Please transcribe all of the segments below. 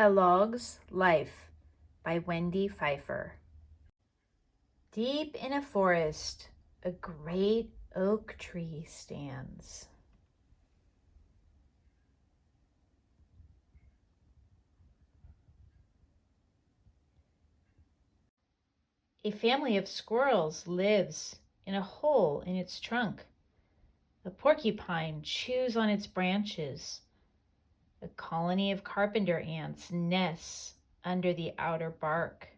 A Log's Life by Wendy Pfeffer. Deep in a forest, a great oak tree stands. A family of squirrels lives in a hole in its trunk. A porcupine chews on its branches. A colony of carpenter ants nests under the outer bark.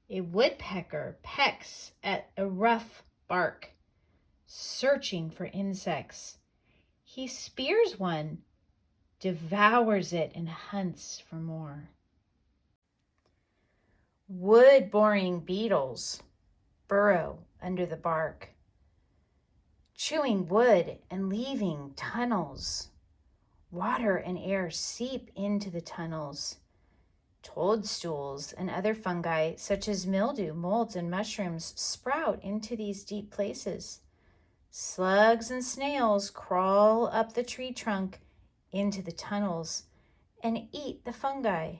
A woodpecker pecks at a rough bark, searching for insects. He spears one, devours it, and hunts for more. Wood-boring beetles burrow under the bark, chewing wood and leaving tunnels. Water and air seep into the tunnels. Toadstools and other fungi, such as mildew, molds, and mushrooms, sprout into these deep places. Slugs and snails crawl up the tree trunk into the tunnels and eat the fungi.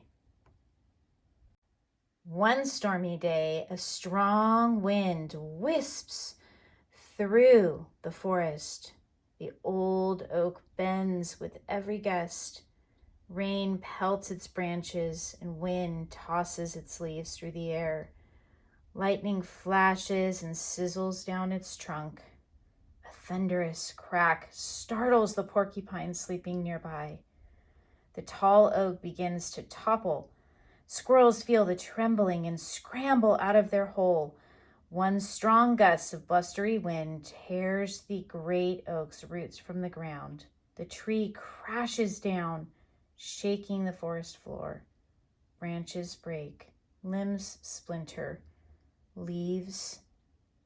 One stormy day, a strong wind wisps through the forest. The old oak bends with every gust. Rain pelts its branches and wind tosses its leaves through the air. Lightning flashes and sizzles down its trunk. A thunderous crack startles the porcupine sleeping nearby. The tall oak begins to topple. Squirrels feel the trembling and scramble out of their hole. One strong gust of blustery wind tears the great oak's roots from the ground. The tree crashes down, shaking the forest floor. Branches break, limbs splinter, leaves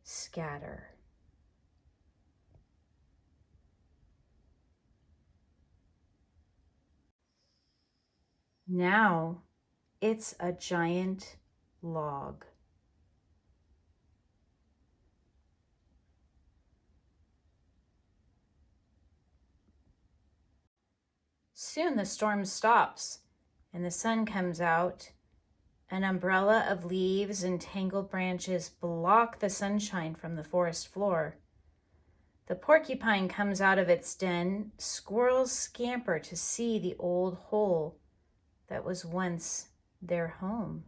scatter. Now it's a giant log. Soon the storm stops and the sun comes out. An umbrella of leaves and tangled branches block the sunshine from the forest floor. The porcupine comes out of its den. Squirrels scamper to see the old hole that was once their home.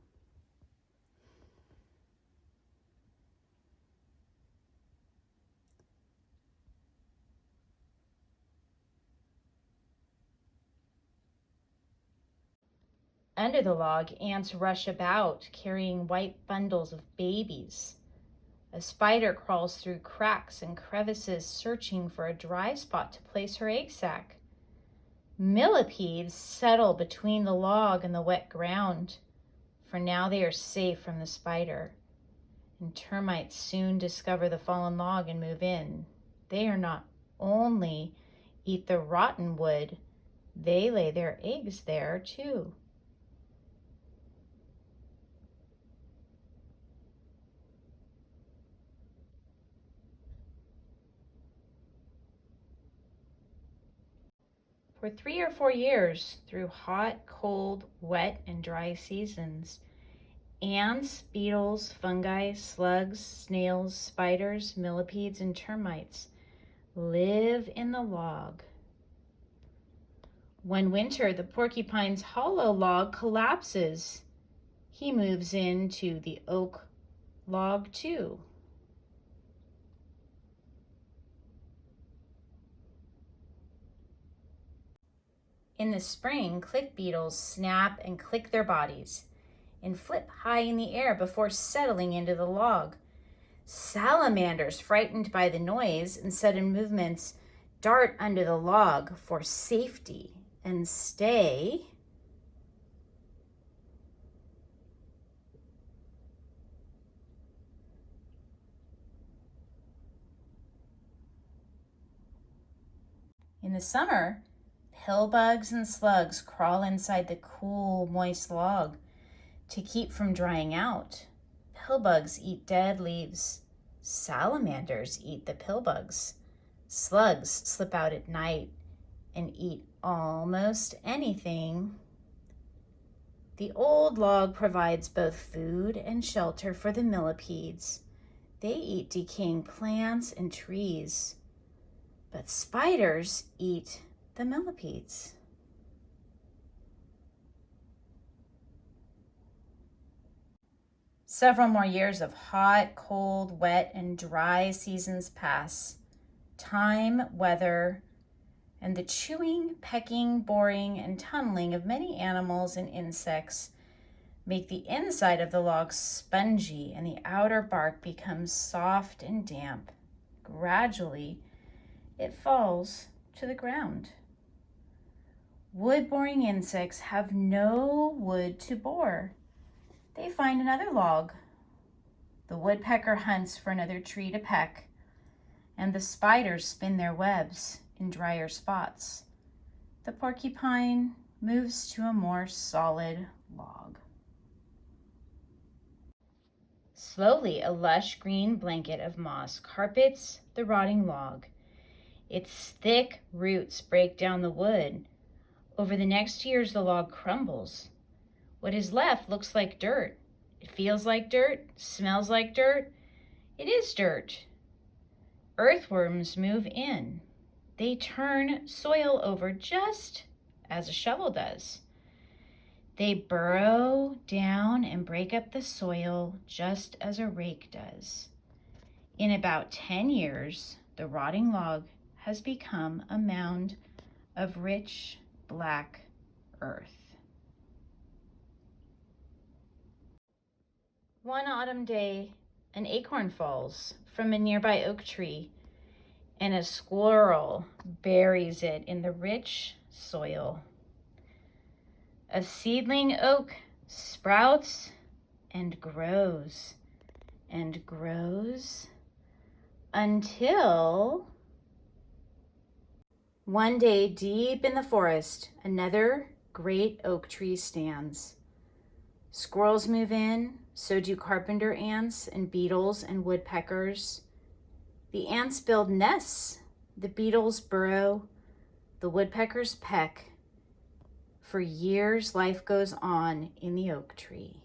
Under the log, ants rush about, carrying white bundles of babies. A spider crawls through cracks and crevices, searching for a dry spot to place her egg sac. Millipedes settle between the log and the wet ground. For now they are safe from the spider. And termites soon discover the fallen log and move in. They are not only eat the rotten wood, they lay their eggs there too. For 3 or 4 years, through hot, cold, wet, and dry seasons, ants, beetles, fungi, slugs, snails, spiders, millipedes, and termites live in the log. One winter, the porcupine's hollow log collapses. He moves into the oak log too. In the spring, click beetles snap and click their bodies and flip high in the air before settling into the log. Salamanders, frightened by the noise and sudden movements, dart under the log for safety and stay. In the summer, pillbugs and slugs crawl inside the cool, moist log to keep from drying out. Pillbugs eat dead leaves. Salamanders eat the pillbugs. Slugs slip out at night and eat almost anything. The old log provides both food and shelter for the millipedes. They eat decaying plants and trees, but spiders eat the millipedes. Several more years of hot, cold, wet, and dry seasons pass. Time, weather, and the chewing, pecking, boring, and tunneling of many animals and insects make the inside of the log spongy and the outer bark becomes soft and damp. Gradually, it falls to the ground. Wood-boring insects have no wood to bore. They find another log. The woodpecker hunts for another tree to peck, and the spiders spin their webs in drier spots. The porcupine moves to a more solid log. Slowly, a lush green blanket of moss carpets the rotting log. Its thick roots break down the wood. Over the next years, the log crumbles. What is left looks like dirt. It feels like dirt, smells like dirt. It is dirt. Earthworms move in. They turn soil over just as a shovel does. They burrow down and break up the soil just as a rake does. In about 10 years, the rotting log has become a mound of rich black earth. One autumn day, an acorn falls from a nearby oak tree, and a squirrel buries it in the rich soil. A seedling oak sprouts and grows until one day, deep in the forest, another great oak tree stands. Squirrels move in, so do carpenter ants and beetles and woodpeckers. The ants build nests, the beetles burrow, the woodpeckers peck. For years, life goes on in the oak tree.